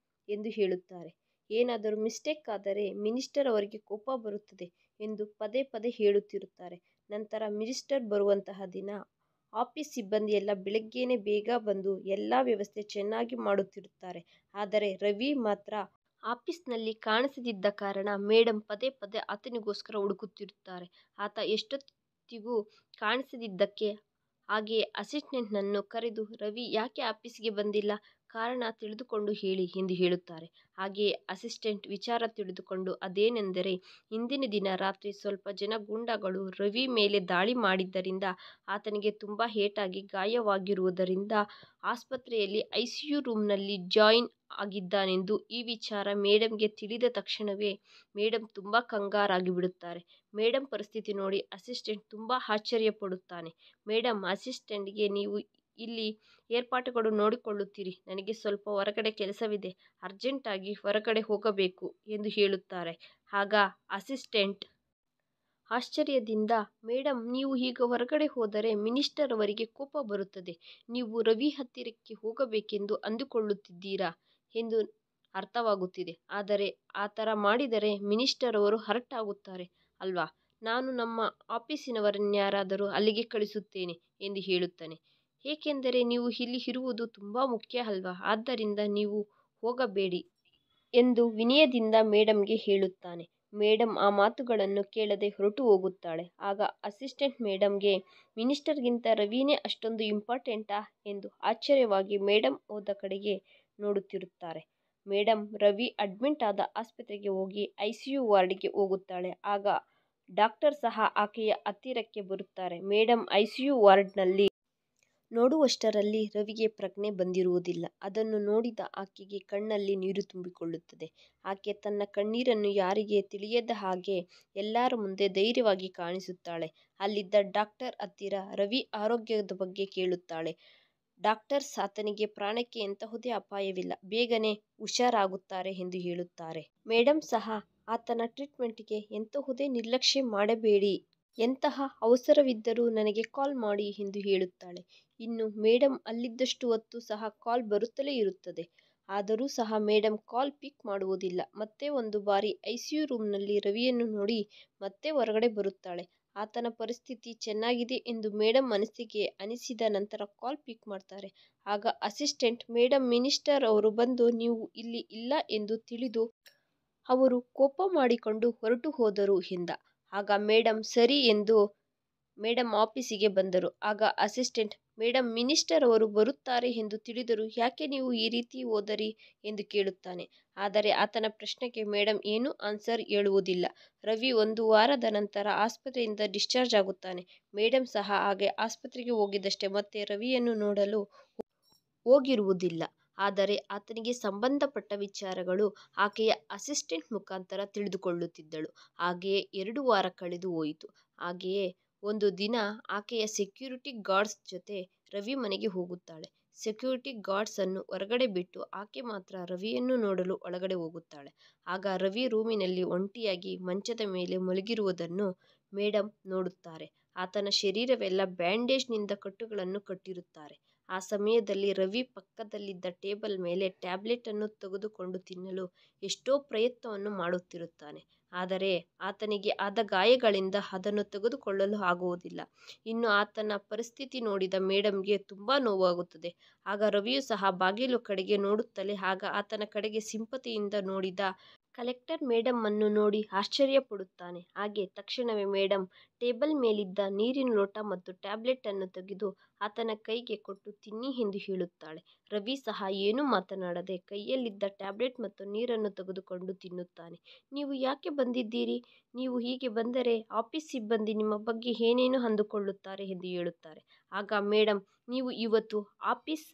ಎಂದು ಹೇಳುತ್ತಾರೆ. ಏನಾದರೂ ಮಿಸ್ಟೇಕ್ ಆದರೆ ಮಿನಿಸ್ಟರ್ ಅವರಿಗೆ ಕೋಪ ಬರುತ್ತದೆ ಎಂದು ಪದೇ ಪದೇ ಹೇಳುತ್ತಿರುತ್ತಾರೆ. ನಂತರ ಮಿನಿಸ್ಟರ್ ಬರುವಂತಹ ದಿನ ಆಫೀಸ್ ಸಿಬ್ಬಂದಿ ಎಲ್ಲ ಬೆಳಗ್ಗೆನೇ ಬೇಗ ಬಂದು ಎಲ್ಲ ವ್ಯವಸ್ಥೆ ಚೆನ್ನಾಗಿ ಮಾಡುತ್ತಿರುತ್ತಾರೆ. ಆದರೆ ರವಿ ಮಾತ್ರ ಆಫೀಸ್ನಲ್ಲಿ ಕಾಣಿಸದಿದ್ದ ಕಾರಣ ಮೇಡಮ್ ಪದೇ ಪದೇ ಆತನಿಗೋಸ್ಕರ ಹುಡುಕುತ್ತಿರುತ್ತಾರೆ. ಆತ ಎಷ್ಟೊತ್ತಿಗೂ ಕಾಣಿಸದಿದ್ದಕ್ಕೆ ಹಾಗೆಯೇ ಅಸಿಸ್ಟೆಂಟ್ನನ್ನು ಕರೆದು ರವಿ ಯಾಕೆ ಆಫೀಸಿಗೆ ಬಂದಿಲ್ಲ, ಕಾರಣ ತಿಳಿದುಕೊಂಡು ಹೇಳಿ ಎಂದು ಹೇಳುತ್ತಾರೆ. ಹಾಗೆಯೇ ಅಸಿಸ್ಟೆಂಟ್ ವಿಚಾರ ತಿಳಿದುಕೊಂಡು ಅದೇನೆಂದರೆ ಹಿಂದಿನ ದಿನ ರಾತ್ರಿ ಸ್ವಲ್ಪ ಜನ ಗೂಂಡಾಗಳು ರವಿ ಮೇಲೆ ದಾಳಿ ಮಾಡಿದ್ದರಿಂದ ಆತನಿಗೆ ತುಂಬ ಏಟಾಗಿ ಗಾಯವಾಗಿರುವುದರಿಂದ ಆಸ್ಪತ್ರೆಯಲ್ಲಿ ಐಸಿಯು ರೂಮ್ನಲ್ಲಿ ಜಾಯಿನ್ ಆಗಿದ್ದಾನೆಂದು. ಈ ವಿಚಾರ ಮೇಡಮ್ಗೆ ತಿಳಿದ ತಕ್ಷಣವೇ ಮೇಡಮ್ ತುಂಬ ಕಂಗಾರಾಗಿಬಿಡುತ್ತಾರೆ. ಮೇಡಮ್ ಪರಿಸ್ಥಿತಿ ನೋಡಿ ಅಸಿಸ್ಟೆಂಟ್ ತುಂಬ ಆಶ್ಚರ್ಯಪಡುತ್ತಾನೆ. ಮೇಡಮ್ ಅಸಿಸ್ಟೆಂಟ್ಗೆ, ನೀವು ಇಲ್ಲಿ ಏರ್ಪಾಟುಗಳು ನೋಡಿಕೊಳ್ಳುತ್ತೀರಿ, ನನಗೆ ಸ್ವಲ್ಪ ಹೊರಗಡೆ ಕೆಲಸವಿದೆ, ಅರ್ಜೆಂಟಾಗಿ ಹೊರಗಡೆ ಹೋಗಬೇಕು ಎಂದು ಹೇಳುತ್ತಾರೆ. ಆಗ ಅಸಿಸ್ಟೆಂಟ್ ಆಶ್ಚರ್ಯದಿಂದ, ಮೇಡಮ್ ನೀವು ಈಗ ಹೊರಗಡೆ ಹೋದರೆ ಮಿನಿಸ್ಟರ್ ಅವರಿಗೆ ಕೋಪ ಬರುತ್ತದೆ, ನೀವು ರವಿ ಹತ್ತಿರಕ್ಕೆ ಹೋಗಬೇಕೆಂದು ಅಂದುಕೊಳ್ಳುತ್ತಿದ್ದೀರಾ ಎಂದು ಅರ್ಥವಾಗುತ್ತಿದೆ. ಆದರೆ ಆ ಥರ ಮಾಡಿದರೆ ಮಿನಿಸ್ಟರ್ ಅವರು ಹರ್ಟ್ ಆಗುತ್ತಾರೆ ಅಲ್ವಾ, ನಾನು ನಮ್ಮ ಆಫೀಸಿನವರನ್ಯಾರಾದರೂ ಅಲ್ಲಿಗೆ ಕಳಿಸುತ್ತೇನೆ ಎಂದು ಹೇಳುತ್ತಾನೆ. ಏಕೆಂದರೆ ನೀವು ಇಲ್ಲಿ ಇರುವುದು ತುಂಬ ಮುಖ್ಯ ಅಲ್ವಾ, ಆದ್ದರಿಂದ ನೀವು ಹೋಗಬೇಡಿ ಎಂದು ವಿನಯದಿಂದ ಮೇಡಮ್ಗೆ ಹೇಳುತ್ತಾನೆ. ಮೇಡಮ್ ಆ ಮಾತುಗಳನ್ನು ಕೇಳದೆ ಹೊರಟು ಹೋಗುತ್ತಾಳೆ. ಆಗ ಅಸಿಸ್ಟೆಂಟ್ ಮೇಡಮ್ಗೆ, ಮಿನಿಸ್ಟರ್ಗಿಂತ ರವಿನೇ ಅಷ್ಟೊಂದು ಇಂಪಾರ್ಟೆಂಟಾ ಎಂದು ಆಶ್ಚರ್ಯವಾಗಿ ಮೇಡಮ್ ಹೋದ ಕಡೆಗೆ ನೋಡುತ್ತಿರುತ್ತಾರೆ. ಮೇಡಮ್ ರವಿ ಅಡ್ಮಿಟ್ ಆದ ಆಸ್ಪತ್ರೆಗೆ ಹೋಗಿ ಐಸಿಯು ವಾರ್ಡಿಗೆ ಹೋಗುತ್ತಾಳೆ. ಆಗ ಡಾಕ್ಟರ್ ಸಹ ಆಕೆಯ ಹತ್ತಿರಕ್ಕೆ ಬರುತ್ತಾರೆ. ಮೇಡಮ್ ಐಸಿಯು ವಾರ್ಡ್ನಲ್ಲಿ ನೋಡುವಷ್ಟರಲ್ಲಿ ರವಿಗೆ ಪ್ರಜ್ಞೆ ಬಂದಿರುವುದಿಲ್ಲ. ಅದನ್ನು ನೋಡಿದ ಆಕೆಗೆ ಕಣ್ಣಲ್ಲಿ ನೀರು ತುಂಬಿಕೊಳ್ಳುತ್ತದೆ. ಆಕೆ ತನ್ನ ಕಣ್ಣೀರನ್ನು ಯಾರಿಗೆ ತಿಳಿಯದ ಹಾಗೆ ಎಲ್ಲರ ಮುಂದೆ ಧೈರ್ಯವಾಗಿ ಕಾಣಿಸುತ್ತಾಳೆ. ಅಲ್ಲಿದ್ದ ಡಾಕ್ಟರ್ ಹತ್ತಿರ ರವಿ ಆರೋಗ್ಯದ ಬಗ್ಗೆ ಕೇಳುತ್ತಾಳೆ. ಡಾಕ್ಟರ್ಸ್ ಆತನಿಗೆ ಪ್ರಾಣಕ್ಕೆ ಎಂತಹುದೇ ಅಪಾಯವಿಲ್ಲ, ಬೇಗನೆ ಹುಷಾರಾಗುತ್ತಾರೆ ಎಂದು ಹೇಳುತ್ತಾರೆ. ಮೇಡಮ್ ಸಹ ಆತನ ಟ್ರೀಟ್ಮೆಂಟ್ಗೆ ಎಂತಹುದೇ ನಿರ್ಲಕ್ಷ್ಯ ಮಾಡಬೇಡಿ, ಎಂತಹ ಅವಸರವಿದ್ದರೂ ನನಗೆ ಕಾಲ್ ಮಾಡಿ ಎಂದು ಹೇಳುತ್ತಾಳೆ. ಇನ್ನು ಮೇಡಮ್ ಅಲ್ಲಿದ್ದಷ್ಟು ಹೊತ್ತು ಸಹ ಕಾಲ್ ಬರುತ್ತಲೇ ಇರುತ್ತದೆ. ಆದರೂ ಸಹ ಮೇಡಮ್ ಕಾಲ್ ಪಿಕ್ ಮಾಡುವುದಿಲ್ಲ. ಮತ್ತೆ ಒಂದು ಬಾರಿ ಐಸಿಯು ರೂಮ್ನಲ್ಲಿ ರವಿಯನ್ನು ನೋಡಿ ಮತ್ತೆ ಹೊರಗಡೆ ಬರುತ್ತಾಳೆ. ಆತನ ಪರಿಸ್ಥಿತಿ ಚೆನ್ನಾಗಿದೆ ಎಂದು ಮೇಡಮ್ ಮನಸ್ಸಿಗೆ ಅನಿಸಿದ ನಂತರ ಕಾಲ್ ಪಿಕ್ ಮಾಡ್ತಾರೆ. ಆಗ ಅಸಿಸ್ಟೆಂಟ್, ಮೇಡಮ್ ಮಿನಿಸ್ಟರ್ ಅವರು ಬಂದು ನೀವು ಇಲ್ಲಿ ಇಲ್ಲ ಎಂದು ತಿಳಿದು ಅವರು ಕೋಪ ಮಾಡಿಕೊಂಡು ಹೊರಟು ಹೋದರು ಎಂದ. ಆಗ ಮೇಡಮ್ ಸರಿ ಎಂದು ಮೇಡಮ್ ಆಫೀಸಿಗೆ ಬಂದರು. ಆಗ ಅಸಿಸ್ಟೆಂಟ್, ಮೇಡಮ್ ಮಿನಿಸ್ಟರ್ ಅವರು ಬರುತ್ತಾರೆ ಎಂದು ತಿಳಿದರೂ ಯಾಕೆ ನೀವು ಈ ರೀತಿ ಹೋದರಿ ಎಂದು ಕೇಳುತ್ತಾನೆ. ಆದರೆ ಆತನ ಪ್ರಶ್ನೆಗೆ ಮೇಡಮ್ ಏನೂ ಆನ್ಸರ್ ಹೇಳುವುದಿಲ್ಲ. ರವಿ 1 ವಾರದ ನಂತರ ಆಸ್ಪತ್ರೆಯಿಂದ ಡಿಸ್ಚಾರ್ಜ್ ಆಗುತ್ತಾನೆ. ಮೇಡಮ್ ಸಹ ಹಾಗೆ ಆಸ್ಪತ್ರೆಗೆ ಹೋಗಿದ್ದಷ್ಟೇ, ಮತ್ತೆ ರವಿಯನ್ನು ನೋಡಲು ಹೋಗಿರುವುದಿಲ್ಲ. ಆದರೆ ಆತನಿಗೆ ಸಂಬಂಧಪಟ್ಟ ವಿಚಾರಗಳು ಆಕೆಯ ಅಸಿಸ್ಟೆಂಟ್ ಮುಖಾಂತರ ತಿಳಿದುಕೊಳ್ಳುತ್ತಿದ್ದಳು. ಹಾಗೆಯೇ 2 ವಾರ ಕಳೆದು ಹೋಯಿತು. ಹಾಗೆಯೇ ಒಂದು ದಿನ ಆಕೆಯ ಸೆಕ್ಯೂರಿಟಿ ಗಾರ್ಡ್ಸ್ ಜೊತೆ ರವಿ ಮನೆಗೆ ಹೋಗುತ್ತಾಳೆ. ಸೆಕ್ಯೂರಿಟಿ ಗಾರ್ಡ್ಸ್ ಅನ್ನು ಹೊರಗಡೆ ಬಿಟ್ಟು ಆಕೆ ಮಾತ್ರ ರವಿಯನ್ನು ನೋಡಲು ಒಳಗಡೆ ಹೋಗುತ್ತಾಳೆ. ಆಗ ರವಿ ರೂಮಿನಲ್ಲಿ ಒಂಟಿಯಾಗಿ ಮಂಚದ ಮೇಲೆ ಮಲಗಿರುವುದನ್ನು ಮೇಡಮ್ ನೋಡುತ್ತಾರೆ. ಆತನ ಶರೀರವೆಲ್ಲ ಬ್ಯಾಂಡೇಜ್ನಿಂದ ಕಟ್ಟುಗಳನ್ನು ಕಟ್ಟಿರುತ್ತಾರೆ. ಆ ಸಮಯದಲ್ಲಿ ರವಿ ಪಕ್ಕದಲ್ಲಿದ್ದ ಟೇಬಲ್ ಮೇಲೆ ಟ್ಯಾಬ್ಲೆಟ್ ಅನ್ನು ತೆಗೆದುಕೊಂಡು ತಿನ್ನಲು ಎಷ್ಟೋ ಪ್ರಯತ್ನವನ್ನು ಮಾಡುತ್ತಿರುತ್ತಾನೆ. ಆದರೆ ಆತನಿಗೆ ಆದ ಗಾಯಗಳಿಂದ ಅದನ್ನು ತೆಗೆದುಕೊಳ್ಳಲು ಆಗುವುದಿಲ್ಲ. ಇನ್ನು ಆತನ ಪರಿಸ್ಥಿತಿ ನೋಡಿದ ಮೇಡಂಗೆ ತುಂಬಾ ನೋವಾಗುತ್ತದೆ. ಆಗ ರವಿಯು ಸಹ ಬಾಗಿಲು ಕಡೆಗೆ ನೋಡುತ್ತಲೇ ಆಗ ಆತನ ಕಡೆಗೆ ಸಿಂಪತಿಯಿಂದ ನೋಡಿದ ಕಲೆಕ್ಟರ್ ಮೇಡಂ ಅನ್ನು ನೋಡಿ ಆಶ್ಚರ್ಯಪಡುತ್ತಾನೆ. ಹಾಗೆ ತಕ್ಷಣವೇ ಮೇಡಂ ಟೇಬಲ್ ಮೇಲಿದ್ದ ನೀರಿನ ಲೋಟ ಮತ್ತು ಟ್ಯಾಬ್ಲೆಟ್ ಅನ್ನು ತೆಗೆದು ಆತನ ಕೈಗೆ ಕೊಟ್ಟು ತಿನ್ನಿ ಎಂದು ಹೇಳುತ್ತಾಳೆ. ರವಿ ಸಹ ಏನೂ ಮಾತನಾಡದೆ ಕೈಯಲ್ಲಿದ್ದ ಟ್ಯಾಬ್ಲೆಟ್ ಮತ್ತು ನೀರನ್ನು ತೆಗೆದುಕೊಂಡು ತಿನ್ನುತ್ತಾನೆ. ನೀವು ಯಾಕೆ ಬಂದಿದ್ದೀರಿ? ನೀವು ಹೀಗೆ ಬಂದರೆ ಆಫೀಸ್ ಸಿಬ್ಬಂದಿ ನಿಮ್ಮ ಬಗ್ಗೆ ಏನೇನು ಅಂದುಕೊಳ್ಳುತ್ತಾರೆ ಎಂದು ಹೇಳುತ್ತಾರೆ. ಆಗ ಮೇಡಂ, ನೀವು ಇವತ್ತು ಆಫೀಸ್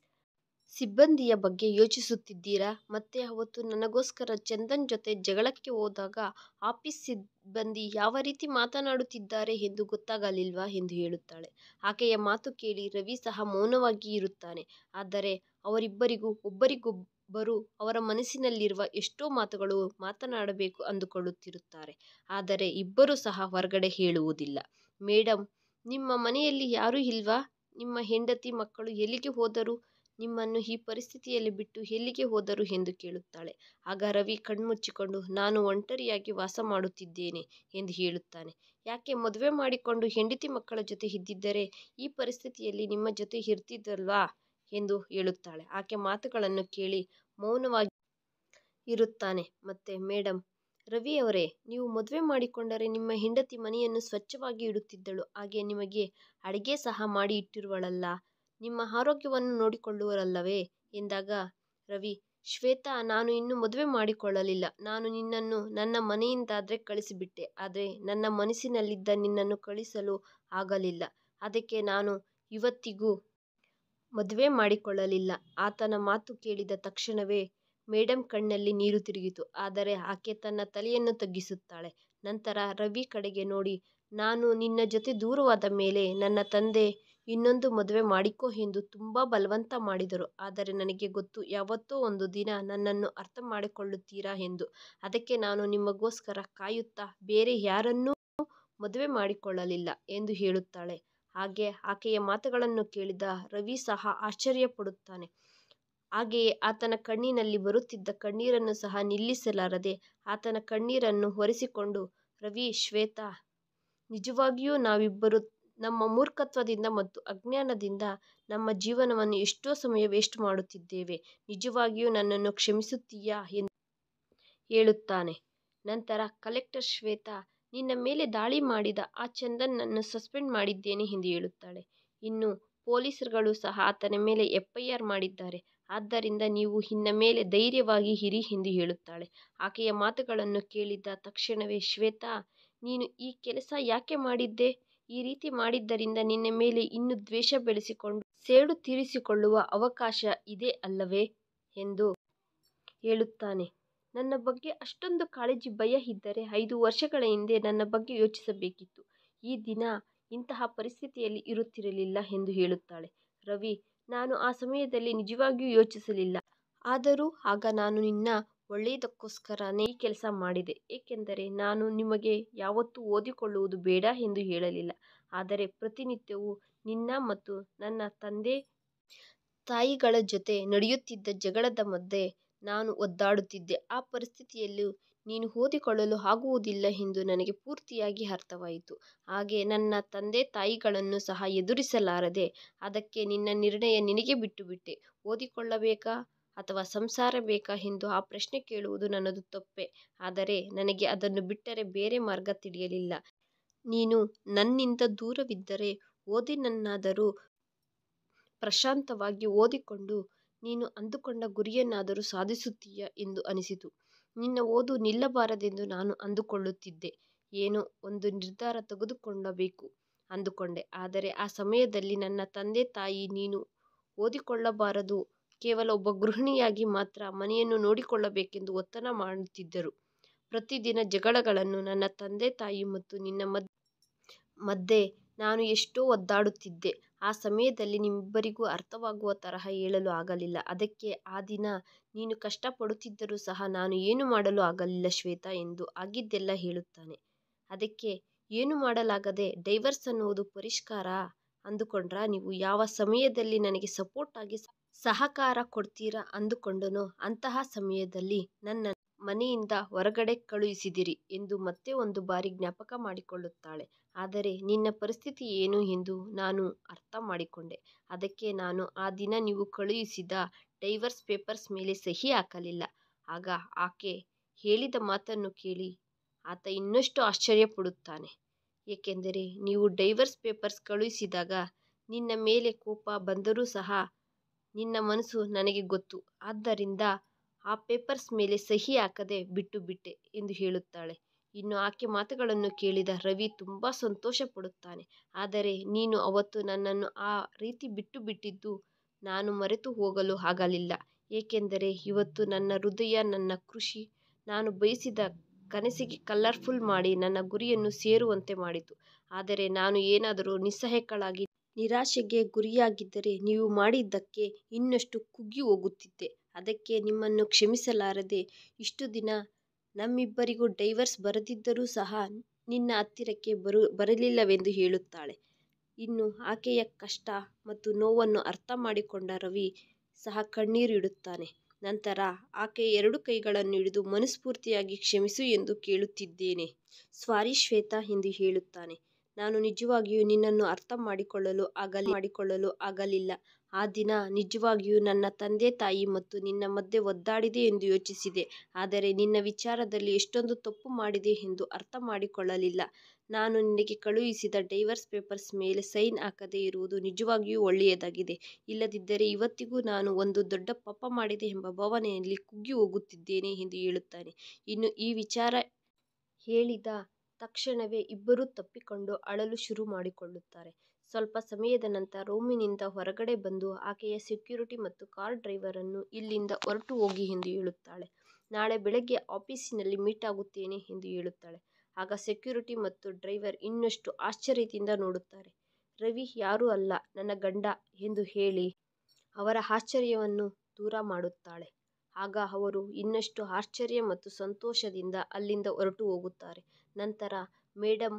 ಸಿಬ್ಬಂದಿಯ ಬಗ್ಗೆ ಯೋಚಿಸುತ್ತಿದ್ದೀರಾ? ಮತ್ತೆ ಅವತ್ತು ನನಗೋಸ್ಕರ ಚಂದನ್ ಜೊತೆ ಜಗಳಕ್ಕೆ ಹೋದಾಗ ಆಫೀಸ್ ಸಿಬ್ಬಂದಿ ಯಾವ ರೀತಿ ಮಾತನಾಡುತ್ತಿದ್ದಾರೆ ಎಂದು ಗೊತ್ತಾಗಲಿಲ್ವಾ ಎಂದು ಹೇಳುತ್ತಾಳೆ. ಆಕೆಯ ಮಾತು ಕೇಳಿ ರವಿ ಸಹ ಮೌನವಾಗಿ ಇರುತ್ತಾನೆ. ಆದರೆ ಅವರಿಬ್ಬರಿಗೂ ಒಬ್ಬರಿಗೊಬ್ಬರು ಅವರ ಮನಸ್ಸಿನಲ್ಲಿರುವ ಎಷ್ಟೋ ಮಾತುಗಳು ಮಾತನಾಡಬೇಕು ಅಂದುಕೊಳ್ಳುತ್ತಿರುತ್ತಾರೆ. ಆದರೆ ಇಬ್ಬರೂ ಸಹ ಹೊರಗಡೆ ಹೇಳುವುದಿಲ್ಲ. ಮೇಡಂ, ನಿಮ್ಮ ಮನೆಯಲ್ಲಿ ಯಾರೂ ಇಲ್ವಾ? ನಿಮ್ಮ ಹೆಂಡತಿ ಮಕ್ಕಳು ಎಲ್ಲಿಗೆ ಹೋದರು? ನಿಮ್ಮನ್ನು ಈ ಪರಿಸ್ಥಿತಿಯಲ್ಲಿ ಬಿಟ್ಟು ಎಲ್ಲಿಗೆ ಹೋದರು ಎಂದು ಕೇಳುತ್ತಾಳೆ. ಆಗ ರವಿ ಕಣ್ಮುಚ್ಚಿಕೊಂಡು ನಾನು ಒಂಟಿಯಾಗಿ ವಾಸ ಮಾಡುತ್ತಿದ್ದೇನೆ ಎಂದು ಹೇಳುತ್ತಾನೆ. ಯಾಕೆ ಮದುವೆ ಮಾಡಿಕೊಂಡು ಹೆಂಡತಿ ಮಕ್ಕಳ ಜೊತೆ ಇದ್ದಿದ್ದರೆ ಈ ಪರಿಸ್ಥಿತಿಯಲ್ಲಿ ನಿಮ್ಮ ಜೊತೆ ಇರ್ತಿದ್ದಲ್ವಾ ಎಂದು ಹೇಳುತ್ತಾಳೆ. ಆಕೆ ಮಾತುಗಳನ್ನು ಕೇಳಿ ಮೌನವಾಗಿ ಇರುತ್ತಾನೆ. ಮತ್ತೆ ಮೇಡಂ, ರವಿ ಅವರೇ, ನೀವು ಮದುವೆ ಮಾಡಿಕೊಂಡರೆ ನಿಮ್ಮ ಹೆಂಡತಿ ಮನೆಯನ್ನು ಸ್ವಚ್ಛವಾಗಿ ಇಡುತ್ತಿದ್ದಳು, ಹಾಗೆ ನಿಮಗೆ ಅಡಿಗೆ ಸಹ ಮಾಡಿ ಇಟ್ಟಿರುವಳಲ್ಲ, ನಿಮ್ಮ ಆರೋಗ್ಯವನ್ನು ನೋಡಿಕೊಳ್ಳುವಳಲ್ಲವೇ ಎಂದಾಗ ರವಿ, ಶ್ವೇತಾ, ನಾನು ಇನ್ನೂ ಮದುವೆ ಮಾಡಿಕೊಳ್ಳಲಿಲ್ಲ. ನಾನು ನಿನ್ನನ್ನು ನನ್ನ ಮನೆಯಿಂದಾದ್ರೆ ಕಳಿಸಿಬಿಟ್ಟೆ, ಆದರೆ ನನ್ನ ಮನಸ್ಸಿನಲ್ಲಿದ್ದ ನಿನ್ನನ್ನು ಕಳಿಸಲು ಆಗಲಿಲ್ಲ. ಅದಕ್ಕೆ ನಾನು ಇವತ್ತಿಗೂ ಮದುವೆ ಮಾಡಿಕೊಳ್ಳಲಿಲ್ಲ. ಆತನ ಮಾತು ಕೇಳಿದ ತಕ್ಷಣವೇ ಮೇಡಂ ಕಣ್ಣಲ್ಲಿ ನೀರು ತಿರುಗಿತು. ಆದರೆ ಆಕೆ ತನ್ನ ತಲೆಯನ್ನು ತಗ್ಗಿಸುತ್ತಾಳೆ. ನಂತರ ರವಿ ಕಡೆಗೆ ನೋಡಿ, ನಾನು ನಿನ್ನ ಜೊತೆ ದೂರವಾದ ಮೇಲೆ ನನ್ನ ತಂದೆ ಇನ್ನೊಂದು ಮದುವೆ ಮಾಡಿಕೋ ಎಂದು ತುಂಬಾ ಬಲವಂತ ಮಾಡಿದರು. ಆದರೆ ನನಗೆ ಗೊತ್ತು, ಯಾವತ್ತೋ ಒಂದು ದಿನ ನನ್ನನ್ನು ಅರ್ಥ ಮಾಡಿಕೊಳ್ಳುತ್ತೀರಾ ಎಂದು. ಅದಕ್ಕೆ ನಾನು ನಿಮಗೋಸ್ಕರ ಕಾಯುತ್ತಾ ಬೇರೆ ಯಾರನ್ನೂ ಮದುವೆ ಮಾಡಿಕೊಳ್ಳಲಿಲ್ಲ ಎಂದು ಹೇಳುತ್ತಾಳೆ. ಹಾಗೆ ಆಕೆಯ ಮಾತುಗಳನ್ನು ಕೇಳಿದ ರವಿ ಸಹ ಆಶ್ಚರ್ಯಪಡುತ್ತಾನೆ. ಹಾಗೆಯೇ ಆತನ ಕಣ್ಣಿನಲ್ಲಿ ಬರುತ್ತಿದ್ದ ಕಣ್ಣೀರನ್ನು ಸಹ ನಿಲ್ಲಿಸಲಾರದೆ ಆತನ ಕಣ್ಣೀರನ್ನು ಒರೆಸಿಕೊಂಡು, ರವಿ, ಶ್ವೇತಾ, ನಿಜವಾಗಿಯೂ ನಾವಿಬ್ಬರು ನಮ್ಮ ಮೂರ್ಖತ್ವದಿಂದ ಮತ್ತು ಅಜ್ಞಾನದಿಂದ ನಮ್ಮ ಜೀವನವನ್ನು ಎಷ್ಟೋ ಸಮಯ ವೇಸ್ಟ್ ಮಾಡುತ್ತಿದ್ದೇವೆ. ನಿಜವಾಗಿಯೂ ನನ್ನನ್ನು ಕ್ಷಮಿಸುತ್ತೀಯಾ ಎಂದು ಹೇಳುತ್ತಾನೆ. ನಂತರ ಕಲೆಕ್ಟರ್ ಶ್ವೇತಾ, ನಿನ್ನ ಮೇಲೆ ದಾಳಿ ಮಾಡಿದ ಆ ಚಂದನ್ನನ್ನು ಸಸ್ಪೆಂಡ್ ಮಾಡಿದ್ದೇನೆ ಎಂದು ಹೇಳುತ್ತಾಳೆ. ಇನ್ನು ಪೊಲೀಸರುಗಳು ಸಹ ಆತನ ಮೇಲೆ FIR ಮಾಡಿದ್ದಾರೆ. ಆದ್ದರಿಂದ ನೀವು ಇನ್ನು ಮೇಲೆ ಧೈರ್ಯವಾಗಿ ಇರಿ ಎಂದು ಹೇಳುತ್ತಾಳೆ. ಆಕೆಯ ಮಾತುಗಳನ್ನು ಕೇಳಿದ ತಕ್ಷಣವೇ ಶ್ವೇತಾ, ನೀನು ಈ ಕೆಲಸ ಯಾಕೆ ಮಾಡಿದ್ದೆ? ಈ ರೀತಿ ಮಾಡಿದ್ದರಿಂದ ನಿನ್ನ ಮೇಲೆ ಇನ್ನೂ ದ್ವೇಷ ಬೆಳೆಸಿಕೊಂಡು ಸೇಡು ತೀರಿಸಿಕೊಳ್ಳುವ ಅವಕಾಶ ಇದೆ ಅಲ್ಲವೇ ಎಂದು ಹೇಳುತ್ತಾನೆ. ನನ್ನ ಬಗ್ಗೆ ಅಷ್ಟೊಂದು ಕಾಳಜಿ, ಭಯ ಇದ್ದರೆ 5 ವರ್ಷಗಳ ಹಿಂದೆ ನನ್ನ ಬಗ್ಗೆ ಯೋಚಿಸಬೇಕಿತ್ತು. ಈ ದಿನ ಇಂತಹ ಪರಿಸ್ಥಿತಿಯಲ್ಲಿ ಇರುತ್ತಿರಲಿಲ್ಲ ಎಂದು ಹೇಳುತ್ತಾಳೆ. ರವಿ, ನಾನು ಆ ಸಮಯದಲ್ಲಿ ನಿಜವಾಗಿಯೂ ಯೋಚಿಸಲಿಲ್ಲ. ಆದರೂ ಆಗ ನಾನು ನಿನ್ನ ಒಳ್ಳೆಯದಕ್ಕೋಸ್ಕರನೇ ಈ ಕೆಲಸ ಮಾಡಿದೆ. ಏಕೆಂದರೆ ನಾನು ನಿಮಗೆ ಯಾವತ್ತೂ ಓದಿಕೊಳ್ಳುವುದು ಬೇಡ ಎಂದು ಹೇಳಲಿಲ್ಲ. ಆದರೆ ಪ್ರತಿನಿತ್ಯವೂ ನಿನ್ನ ಮತ್ತು ನನ್ನ ತಂದೆ ತಾಯಿಗಳ ಜೊತೆ ನಡೆಯುತ್ತಿದ್ದ ಜಗಳದ ಮಧ್ಯೆ ನಾನು ಒದ್ದಾಡುತ್ತಿದ್ದೆ. ಆ ಪರಿಸ್ಥಿತಿಯಲ್ಲೂ ನೀನು ಓದಿಕೊಳ್ಳಲು ಆಗುವುದಿಲ್ಲ ಎಂದು ನನಗೆ ಪೂರ್ತಿಯಾಗಿ ಅರ್ಥವಾಯಿತು. ಹಾಗೆ ನನ್ನ ತಂದೆ ತಾಯಿಗಳನ್ನು ಸಹ ಎದುರಿಸಲಾರದೆ ಅದಕ್ಕೆ ನಿನ್ನ ನಿರ್ಣಯ ನಿನಗೆ ಬಿಟ್ಟುಬಿಟ್ಟೆ. ಓದಿಕೊಳ್ಳಬೇಕಾ ಅಥವಾ ಸಂಸಾರ ಬೇಕಾ ಎಂದು ಆ ಪ್ರಶ್ನೆ ಕೇಳುವುದು ನನ್ನದು ತಪ್ಪೇ. ಆದರೆ ನನಗೆ ಅದನ್ನು ಬಿಟ್ಟರೆ ಬೇರೆ ಮಾರ್ಗ ತಿಳಿಯಲಿಲ್ಲ. ನೀನು ನನ್ನಿಂದ ದೂರವಿದ್ದರೆ ಓದನ್ನನ್ನಾದರೂ ಪ್ರಶಾಂತವಾಗಿ ಓದಿಕೊಂಡು ನೀನು ಅಂದುಕೊಂಡ ಗುರಿಯನ್ನಾದರೂ ಸಾಧಿಸುತ್ತೀಯ ಎಂದು ಅನಿಸಿತು. ನಿನ್ನ ಓದು ನಿಲ್ಲಬಾರದೆಂದು ನಾನು ಅಂದುಕೊಳ್ಳುತ್ತಿದ್ದೆ. ಏನೋ ಒಂದು ನಿರ್ಧಾರ ತೆಗೆದುಕೊಳ್ಳಬೇಕು ಅಂದುಕೊಂಡೆ. ಆದರೆ ಆ ಸಮಯದಲ್ಲಿ ನನ್ನ ತಂದೆ ತಾಯಿ ನೀನು ಓದಿಕೊಳ್ಳಬಾರದು, ಕೇವಲ ಒಬ್ಬ ಗೃಹಿಣಿಯಾಗಿ ಮಾತ್ರ ಮನೆಯನ್ನು ನೋಡಿಕೊಳ್ಳಬೇಕೆಂದು ಒತ್ತಡ ಮಾಡುತ್ತಿದ್ದರು. ಪ್ರತಿದಿನ ಜಗಳಗಳನ್ನು ನನ್ನ ತಂದೆ ತಾಯಿ ಮತ್ತು ನಿನ್ನ ಮಧ್ಯೆ ನಾನು ಎಷ್ಟೋ ಒದ್ದಾಡುತ್ತಿದ್ದೆ. ಆ ಸಮಯದಲ್ಲಿ ನಿಮ್ಮಿಬ್ಬರಿಗೂ ಅರ್ಥವಾಗುವ ತರಹ ಹೇಳಲು ಆಗಲಿಲ್ಲ. ಅದಕ್ಕೆ ಆ ದಿನ ನೀನು ಕಷ್ಟಪಡುತ್ತಿದ್ದರೂ ಸಹ ನಾನು ಏನೂ ಮಾಡಲು ಆಗಲಿಲ್ಲ ಶ್ವೇತಾ ಎಂದು ಆಗಿದ್ದೆಲ್ಲ ಹೇಳುತ್ತಾನೆ. ಅದಕ್ಕೆ ಏನು ಮಾಡಲಾಗದೆ ಡೈವರ್ಸ್ ಅನ್ನುವುದು ಪರಿಷ್ಕಾರ ಅಂದುಕೊಂಡ್ರಾ ನೀವು? ಯಾವ ಸಮಯದಲ್ಲಿ ನನಗೆ ಸಪೋರ್ಟ್ ಆಗಿ ಸಹಕಾರ ಕೊಡ್ತೀರಾ ಅಂದುಕೊಂಡನೋ ಅಂತಹ ಸಮಯದಲ್ಲಿ ನನ್ನ ಮನೆಯಿಂದ ಹೊರಗಡೆ ಕಳುಹಿಸಿದಿರಿ ಎಂದು ಮತ್ತೆ ಒಂದು ಬಾರಿ ಜ್ಞಾಪಕ ಮಾಡಿಕೊಳ್ಳುತ್ತಾಳೆ. ಆದರೆ ನಿನ್ನ ಪರಿಸ್ಥಿತಿ ಏನು ಎಂದು ನಾನು ಅರ್ಥ ಮಾಡಿಕೊಂಡೆ. ಅದಕ್ಕೆ ನಾನು ಆ ದಿನ ನೀವು ಕಳುಹಿಸಿದ ಡೈವರ್ಸ್ ಪೇಪರ್ಸ್ ಮೇಲೆ ಸಹಿ ಹಾಕಲಿಲ್ಲ. ಆಗ ಆಕೆ ಹೇಳಿದ ಮಾತನ್ನು ಕೇಳಿ ಆತ ಇನ್ನಷ್ಟು ಆಶ್ಚರ್ಯಪಡುತ್ತಾನೆ. ಏಕೆಂದರೆ ನೀವು ಡೈವರ್ಸ್ ಪೇಪರ್ಸ್ ಕಳುಹಿಸಿದಾಗ ನಿನ್ನ ಮೇಲೆ ಕೋಪ ಬಂದರೂ ಸಹ ನಿನ್ನ ಮನಸ್ಸು ನನಗೆ ಗೊತ್ತು. ಆದ್ದರಿಂದ ಆ ಪೇಪರ್ಸ್ ಮೇಲೆ ಸಹಿ ಹಾಕದೆ ಬಿಟ್ಟು ಬಿಟ್ಟೆ ಎಂದು ಹೇಳುತ್ತಾಳೆ. ಇನ್ನು ಆಕೆ ಮಾತುಗಳನ್ನು ಕೇಳಿದ ರವಿ ತುಂಬ ಸಂತೋಷ ಪಡುತ್ತಾನೆ. ಆದರೆ ನೀನು ಅವತ್ತು ನನ್ನನ್ನು ಆ ರೀತಿ ಬಿಟ್ಟು ಬಿಟ್ಟಿದ್ದು ನಾನು ಮರೆತು ಹೋಗಲು ಆಗಲಿಲ್ಲ. ಏಕೆಂದರೆ ಇವತ್ತು ನನ್ನ ಹೃದಯ, ನನ್ನ ಕೃಷಿ, ನಾನು ಬಯಸಿದ ಕನಸಿಗೆ ಕಲರ್ಫುಲ್ ಮಾಡಿ ನನ್ನ ಗುರಿಯನ್ನು ಸೇರುವಂತೆ ಮಾಡಿತು. ಆದರೆ ನಾನು ಏನಾದರೂ ನಿಸ್ಸಹಾಯಕಳಾಗಿ ನಿರಾಶೆಗೆ ಗುರಿಯಾಗಿದ್ದರೆ ನೀವು ಮಾಡಿದ್ದಕ್ಕೆ ಇನ್ನಷ್ಟು ಕುಗ್ಗಿ ಹೋಗುತ್ತಿದ್ದೆ. ಅದಕ್ಕೆ ನಿಮ್ಮನ್ನು ಕ್ಷಮಿಸಲಾರದೆ ಇಷ್ಟು ದಿನ ನಮ್ಮಿಬ್ಬರಿಗೂ ಡೈವರ್ಸ್ ಬರದಿದ್ದರೂ ಸಹ ನಿನ್ನ ಹತ್ತಿರಕ್ಕೆ ಬರಲಿಲ್ಲವೆಂದು ಹೇಳುತ್ತಾಳೆ. ಇನ್ನು ಆಕೆಯ ಕಷ್ಟ ಮತ್ತು ನೋವನ್ನು ಅರ್ಥ ಮಾಡಿಕೊಂಡ ರವಿ ಸಹ ಕಣ್ಣೀರು ಇಡುತ್ತಾನೆ. ನಂತರ ಆಕೆಯ 2 ಕೈಗಳನ್ನು ಹಿಡಿದು ಮನಸ್ಫೂರ್ತಿಯಾಗಿ ಕ್ಷಮಿಸು ಎಂದು ಕೇಳುತ್ತಿದ್ದೇನೆ. ಸಾರಿ ಶ್ವೇತಾ ಎಂದು ಹೇಳುತ್ತಾನೆ. ನಾನು ನಿಜವಾಗಿಯೂ ನಿನ್ನನ್ನು ಅರ್ಥ ಮಾಡಿಕೊಳ್ಳಲು ಆಗಲಿಲ್ಲ. ಆ ದಿನ ನಿಜವಾಗಿಯೂ ನನ್ನ ತಂದೆ ತಾಯಿ ಮತ್ತು ನಿನ್ನ ಮಧ್ಯೆ ಒದ್ದಾಡಿದೆ ಎಂದು ಯೋಚಿಸಿದೆ. ಆದರೆ ನಿನ್ನ ವಿಚಾರದಲ್ಲಿ ಎಷ್ಟೊಂದು ತಪ್ಪು ಮಾಡಿದೆ ಎಂದು ಅರ್ಥ ಮಾಡಿಕೊಳ್ಳಲಿಲ್ಲ. ನಾನು ನಿನಗೆ ಕಳುಹಿಸಿದ ಡೈವರ್ಸ್ ಪೇಪರ್ಸ್ ಮೇಲೆ ಸೈನ್ ಹಾಕದೇ ಇರುವುದು ನಿಜವಾಗಿಯೂ ಒಳ್ಳೆಯದಾಗಿದೆ. ಇಲ್ಲದಿದ್ದರೆ ಇವತ್ತಿಗೂ ನಾನು ಒಂದು ದೊಡ್ಡ ಪಾಪ ಮಾಡಿದೆ ಎಂಬ ಭಾವನೆಯಲ್ಲಿ ಕುಗ್ಗಿ ಹೋಗುತ್ತಿದ್ದೇನೆ ಎಂದು ಹೇಳುತ್ತಾನೆ. ಇನ್ನು ಈ ವಿಚಾರ ಹೇಳಿದ ತಕ್ಷಣವೇ ಇಬ್ಬರೂ ತಬ್ಬಿಕೊಂಡು ಅಳಲು ಶುರು ಮಾಡಿಕೊಳ್ಳುತ್ತಾರೆ. ಸ್ವಲ್ಪ ಸಮಯದ ನಂತರ ರೂಮಿನಿಂದ ಹೊರಗಡೆ ಬಂದು ಆಕೆಯ ಸೆಕ್ಯೂರಿಟಿ ಮತ್ತು ಕಾರ್ ಡ್ರೈವರನ್ನು ಇಲ್ಲಿಂದ ಹೊರಟು ಹೋಗಿ ಎಂದು ಹೇಳುತ್ತಾಳೆ. ನಾಳೆ ಬೆಳಗ್ಗೆ ಆಫೀಸಿನಲ್ಲಿ ಮೀಟ್ ಆಗುತ್ತೇನೆ ಎಂದು ಹೇಳುತ್ತಾಳೆ. ಆಗ ಸೆಕ್ಯೂರಿಟಿ ಮತ್ತು ಡ್ರೈವರ್ ಇನ್ನಷ್ಟು ಆಶ್ಚರ್ಯದಿಂದ ನೋಡುತ್ತಾರೆ. ರವಿ ಯಾರೂ ಅಲ್ಲ, ನನ್ನ ಗಂಡ ಎಂದು ಹೇಳಿ ಅವರ ಆಶ್ಚರ್ಯವನ್ನು ದೂರ ಮಾಡುತ್ತಾಳೆ. ಆಗ ಅವರು ಇನ್ನಷ್ಟು ಆಶ್ಚರ್ಯ ಮತ್ತು ಸಂತೋಷದಿಂದ ಅಲ್ಲಿಂದ ಹೊರಟು ಹೋಗುತ್ತಾರೆ. ನಂತರ ಮೇಡಮ್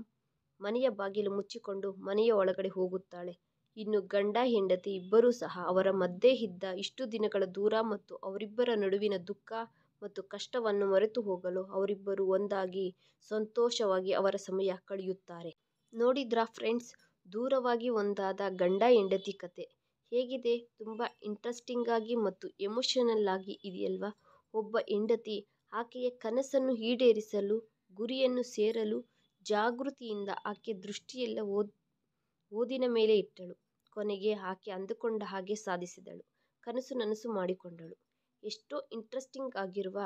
ಮನೆಯ ಬಾಗಿಲು ಮುಚ್ಚಿಕೊಂಡು ಮನೆಯ ಒಳಗಡೆ ಹೋಗುತ್ತಾಳೆ. ಇನ್ನು ಗಂಡ ಹೆಂಡತಿ ಇಬ್ಬರೂ ಸಹ ಅವರ ಮಧ್ಯೆ ಇದ್ದ ಇಷ್ಟು ದಿನಗಳ ದೂರ ಮತ್ತು ಅವರಿಬ್ಬರ ನಡುವಿನ ದುಃಖ ಮತ್ತು ಕಷ್ಟವನ್ನು ಮರೆತು ಹೋಗಲು ಅವರಿಬ್ಬರು ಒಂದಾಗಿ ಸಂತೋಷವಾಗಿ ಅವರ ಸಮಯ ಕಳೆಯುತ್ತಾರೆ. ನೋಡಿದ್ರಾ ಫ್ರೆಂಡ್ಸ್, ದೂರವಾಗಿ ಒಂದಾದ ಗಂಡ ಹೆಂಡತಿ ಕತೆ ಹೇಗಿದೆ? ತುಂಬ ಇಂಟ್ರೆಸ್ಟಿಂಗ್ ಆಗಿ ಮತ್ತು ಎಮೋಷನಲ್ ಆಗಿ ಇದೆಯಲ್ವಾ? ಒಬ್ಬ ಹೆಂಡತಿ ಆಕೆಯ ಕನಸನ್ನು ಈಡೇರಿಸಲು, ಗುರಿಯನ್ನು ಸೇರಲು ಜಾಗೃತಿಯಿಂದ ಆಕೆ ದೃಷ್ಟಿಯೆಲ್ಲ ಓದಿನ ಮೇಲೆ ಇಟ್ಟಳು. ಕೊನೆಗೆ ಆಕೆ ಅಂದುಕೊಂಡ ಹಾಗೆ ಸಾಧಿಸಿದಳು. ಕನಸು ನನಸು ಮಾಡಿಕೊಂಡಳು. ಎಷ್ಟೋ ಇಂಟ್ರೆಸ್ಟಿಂಗ್ ಆಗಿರುವ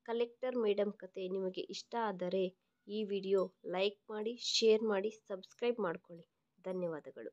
ಕಲೆಕ್ಟರ್ ಮೇಡಮ್ ಕತೆ ನಿಮಗೆ ಇಷ್ಟ ಆದರೆ ಈ ವಿಡಿಯೋ ಲೈಕ್ ಮಾಡಿ, ಶೇರ್ ಮಾಡಿ, ಸಬ್ಸ್ಕ್ರೈಬ್ ಮಾಡ್ಕೊಳ್ಳಿ. ಧನ್ಯವಾದಗಳು.